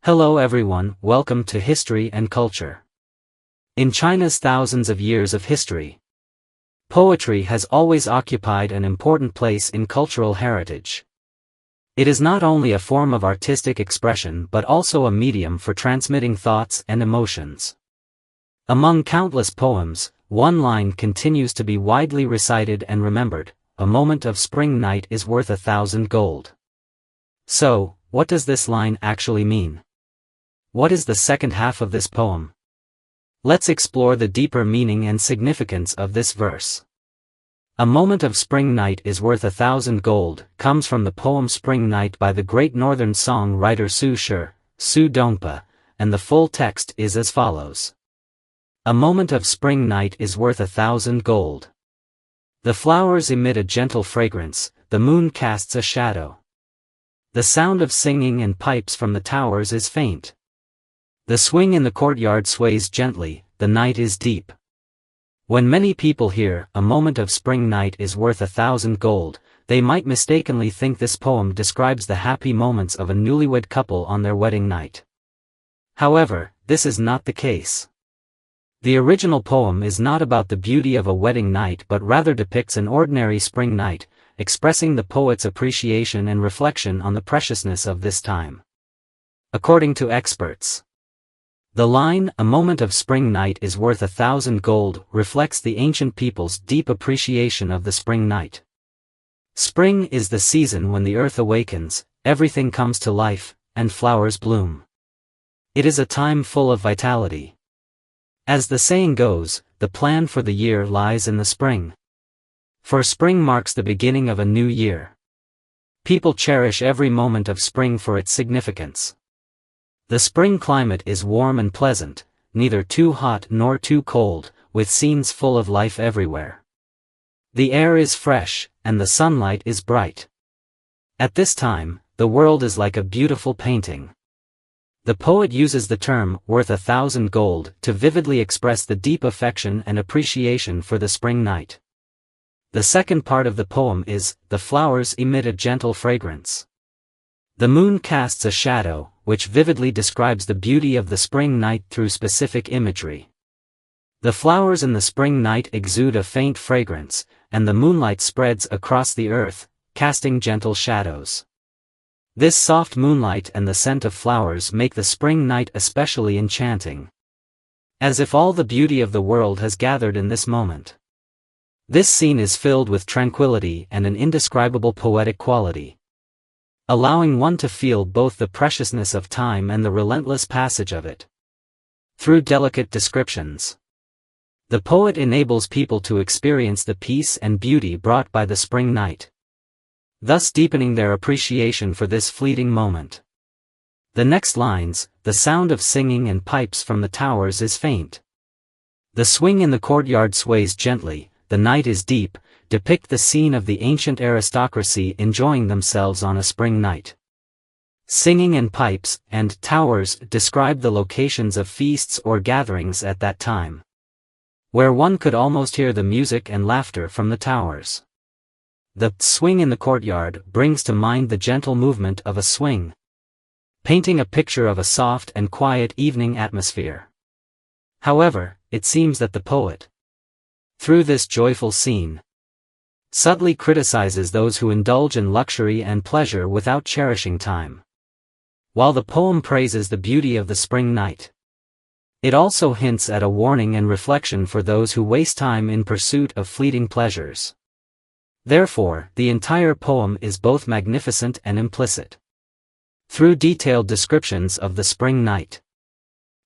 Hello everyone, welcome to History and Culture. In China's thousands of years of history, poetry has always occupied an important place in cultural heritage. It is not only a form of artistic expression but also a medium for transmitting thoughts and emotions. Among countless poems, one line continues to be widely recited and remembered: "A moment of spring night is worth 1,000 gold." So, what does this line actually mean? What is the second half of this poem? Let's explore the deeper meaning and significance of this verse. "A moment of spring night is worth 1,000 gold" comes from the poem Spring Night by the great northern song writer Su Shi, Su Dongpa, and the full text is as follows. "A moment of spring night is worth 1,000 gold. The flowers emit a gentle fragrance, the moon casts a shadow. The sound of singing and pipes from the towers is faint. The swing in the courtyard sways gently, the night is deep." When many people hear "a moment of spring night is worth 1,000 gold," they might mistakenly think this poem describes the happy moments of a newlywed couple on their wedding night. However, this is not the case. The original poem is not about the beauty of a wedding night but rather depicts an ordinary spring night, expressing the poet's appreciation and reflection on the preciousness of this time. According to experts, the line "a moment of spring night is worth 1,000 gold" reflects the ancient people's deep appreciation of the spring night. Spring is the season when the earth awakens, everything comes to life, and flowers bloom. It is a time full of vitality. As the saying goes, the plan for the year lies in the spring. For spring marks the beginning of a new year. People cherish every moment of spring for its significance. The spring climate is warm and pleasant, neither too hot nor too cold, with scenes full of life everywhere. The air is fresh, and the sunlight is bright. At this time, the world is like a beautiful painting. The poet uses the term "worth 1,000 gold" to vividly express the deep affection and appreciation for the spring night. The second part of the poem is "the flowers emit a gentle fragrance. The moon casts a shadow," which vividly describes the beauty of the spring night through specific imagery. The flowers in the spring night exude a faint fragrance, and the moonlight spreads across the earth, casting gentle shadows. This soft moonlight and the scent of flowers make the spring night especially enchanting. As if all the beauty of the world has gathered in this moment. This scene is filled with tranquility and an indescribable poetic quality, allowing one to feel both the preciousness of time and the relentless passage of it. Through delicate descriptions, the poet enables people to experience the peace and beauty brought by the spring night, thus deepening their appreciation for this fleeting moment. The next lines, "The sound of singing and pipes from the towers is faint. The swing in the courtyard sways gently, the night is deep," depict the scene of the ancient aristocracy enjoying themselves on a spring night. Singing and pipes and towers describe the locations of feasts or gatherings at that time, where one could almost hear the music and laughter from the towers. The swing in the courtyard brings to mind the gentle movement of a swing, painting a picture of a soft and quiet evening atmosphere. However, it seems that the poet, through this joyful scene, subtly criticizes those who indulge in luxury and pleasure without cherishing time. While the poem praises the beauty of the spring night, it also hints at a warning and reflection for those who waste time in pursuit of fleeting pleasures. Therefore, the entire poem is both magnificent and implicit. Through detailed descriptions of the spring night,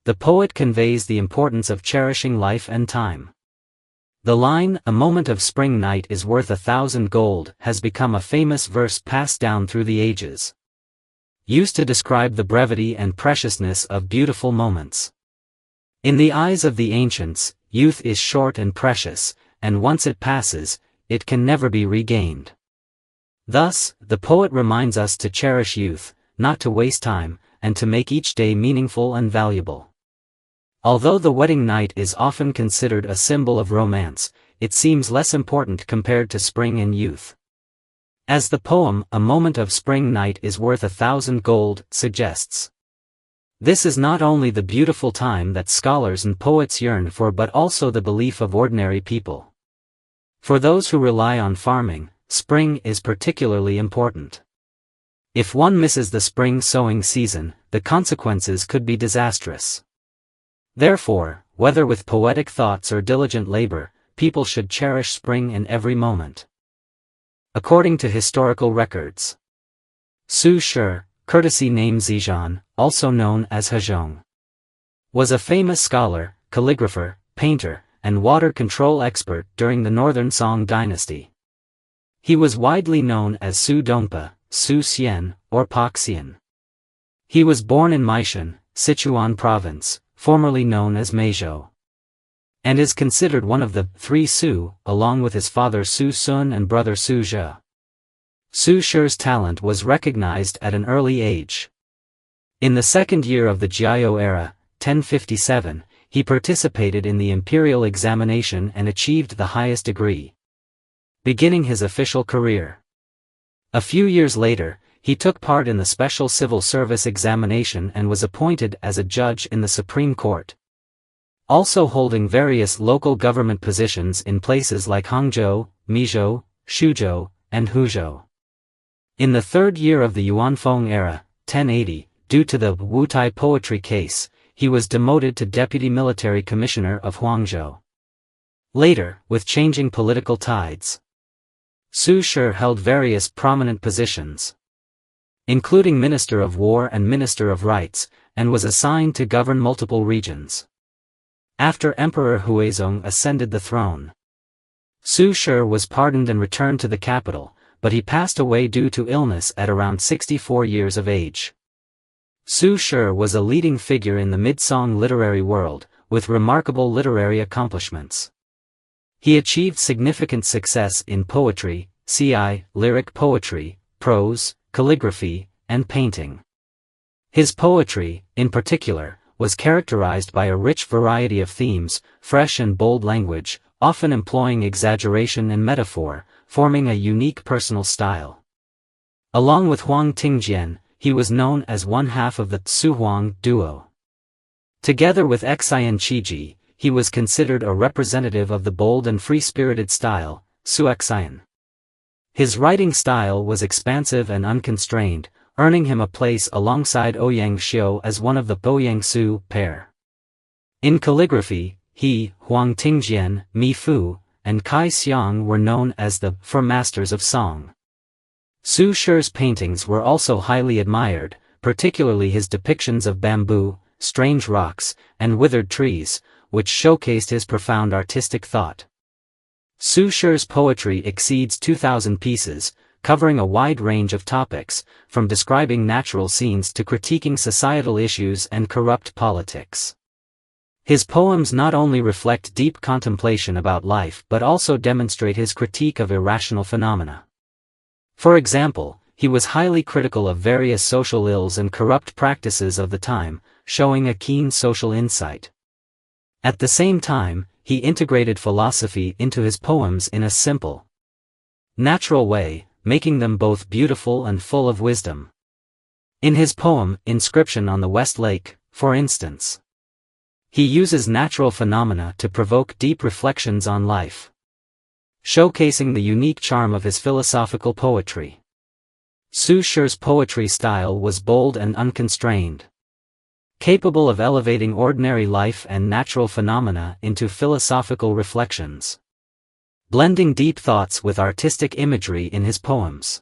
the poet conveys the importance of cherishing life and time. The line "a moment of spring night is worth 1,000 gold" has become a famous verse passed down through the ages, used to describe the brevity and preciousness of beautiful moments. In the eyes of the ancients, youth is short and precious, and once it passes, it can never be regained. Thus, the poet reminds us to cherish youth, not to waste time, and to make each day meaningful and valuable. Although the wedding night is often considered a symbol of romance, it seems less important compared to spring and youth. As the poem "A Moment of Spring Night is Worth 1,000 Gold" suggests, This is not only the beautiful time that scholars and poets yearn for but also the belief of ordinary people. For those who rely on farming, spring is particularly important. If one misses the spring sowing season, the consequences could be disastrous. Therefore, whether with poetic thoughts or diligent labor, people should cherish spring in every moment. According to historical records, Su Shi, courtesy name Zizhan, also known as Hezhong, was a famous scholar, calligrapher, painter, and water control expert during the Northern Song dynasty. He was widely known as Su Dongpa, Su Xian, or Pak Xian. He was born in Maishan, Sichuan province, formerly known as Meizhou, and is considered one of the three Su, along with his father Su Sun and brother Su Zhe. Su Shi's talent was recognized at an early age. In the second year of the Jiao era, 1057, he participated in the Imperial examination and achieved the highest degree, beginning his official career. A few years later, he took part in the Special Civil Service examination and was appointed as a judge in the Supreme Court, also holding various local government positions in places like Hangzhou, Mizhou, Shuzhou, and Huzhou. In the third year of the Yuanfeng era, 1080, due to the Wutai poetry case, he was demoted to Deputy Military Commissioner of Huangzhou. Later, with changing political tides, Su Shi held various prominent positions, including Minister of War and Minister of Rights, and was assigned to govern multiple regions. After Emperor Huizong ascended the throne, Su Shi was pardoned and returned to the capital, but he passed away due to illness at around 64 years of age. Su Shi was a leading figure in the mid-Song literary world, with remarkable literary accomplishments. He achieved significant success in poetry, lyric poetry, prose, calligraphy, and painting. His poetry, in particular, was characterized by a rich variety of themes, fresh and bold language, often employing exaggeration and metaphor, forming a unique personal style. Along with Huang Tingjian, he was known as one half of the Su-Huang duo. Together with Xian Qiji, he was considered a representative of the bold and free-spirited style, Su-Xian. His writing style was expansive and unconstrained, earning him a place alongside Ouyang Xiu as one of the Boyang-Su pair. In calligraphy, he, Huang Tingjian, Mi Fu, and Kai Xiang were known as the four masters of song. Su Shi's paintings were also highly admired, particularly his depictions of bamboo, strange rocks, and withered trees, which showcased his profound artistic thought. Su Shi's poetry exceeds 2,000 pieces, covering a wide range of topics, from describing natural scenes to critiquing societal issues and corrupt politics. His poems not only reflect deep contemplation about life but also demonstrate his critique of irrational phenomena. For example, he was highly critical of various social ills and corrupt practices of the time, showing a keen social insight. At the same time, he integrated philosophy into his poems in a simple, natural way, making them both beautiful and full of wisdom. In his poem, Inscription on the West Lake, for instance, he uses natural phenomena to provoke deep reflections on life, showcasing the unique charm of his philosophical poetry. Su Shi's poetry style was bold and unconstrained, capable of elevating ordinary life and natural phenomena into philosophical reflections, blending deep thoughts with artistic imagery in his poems.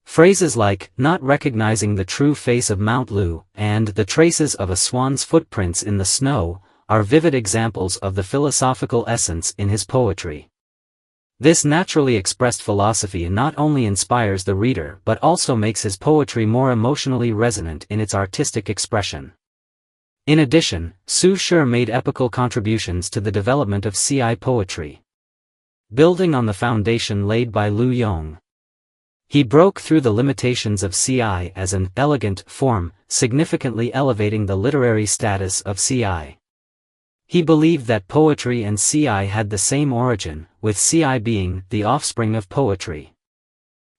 Phrases like, not recognizing the true face of Mount Lu, and the traces of a swan's footprints in the snow, are vivid examples of the philosophical essence in his poetry. This naturally expressed philosophy not only inspires the reader but also makes his poetry more emotionally resonant in its artistic expression. In addition, Su Shi made epical contributions to the development of Ci poetry. Building on the foundation laid by Lu Yong, he broke through the limitations of Ci as an elegant form, significantly elevating the literary status of Ci. He believed that poetry and Ci had the same origin, with Ci being the offspring of poetry.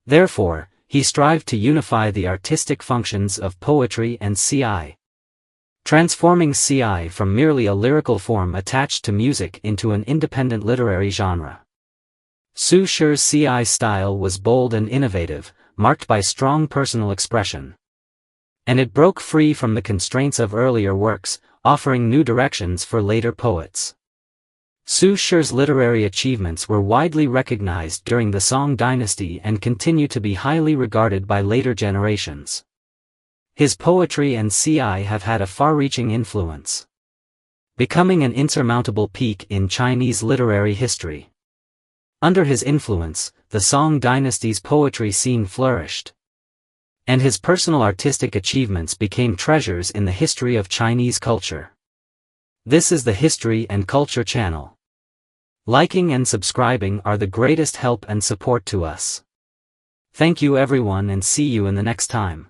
Therefore, he strived to unify the artistic functions of poetry and Ci. transforming Ci from merely a lyrical form attached to music into an independent literary genre. Su Shi's Ci style was bold and innovative, marked by strong personal expression. And it broke free from the constraints of earlier works, offering new directions for later poets. Su Shi's literary achievements were widely recognized during the Song dynasty and continue to be highly regarded by later generations. His poetry and Ci have had a far-reaching influence, becoming an insurmountable peak in Chinese literary history. Under his influence, the Song dynasty's poetry scene flourished, and his personal artistic achievements became treasures in the history of Chinese culture. This is the History and Culture channel. Liking and subscribing are the greatest help and support to us. Thank you everyone and see you in the next time.